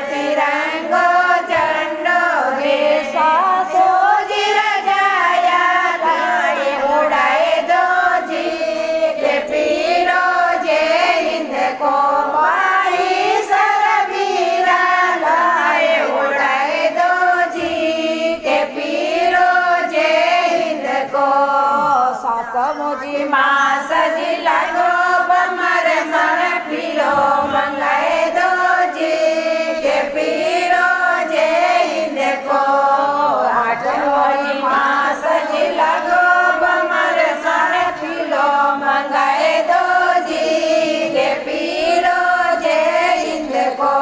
तिरंगो झंडो रे सासो जी रजाया लाए उड़ाए दो जी के पीरो जय हिंद को माई सरवीरा लाए उड़ाए दो जी के पीरो जय हिंद को सातमोजी मास जी लागो बमर मर पीरो मंगाए दो जी के पीरो जय हिंद को आठमोजी मास जी लागो बमर मर पीरो मंगाए दो जी के पीरो जय हिंद को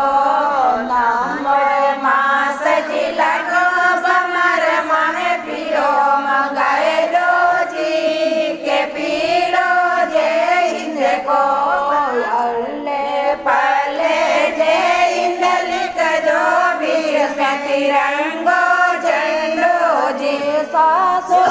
नंबर मास जी लागो बमर मर पीरो मंगाए दो जी के पीरो जय हिंद को अल्ले पल्ले जय हिंद लिख दो वीर में तिरंगो झंडो जी सासो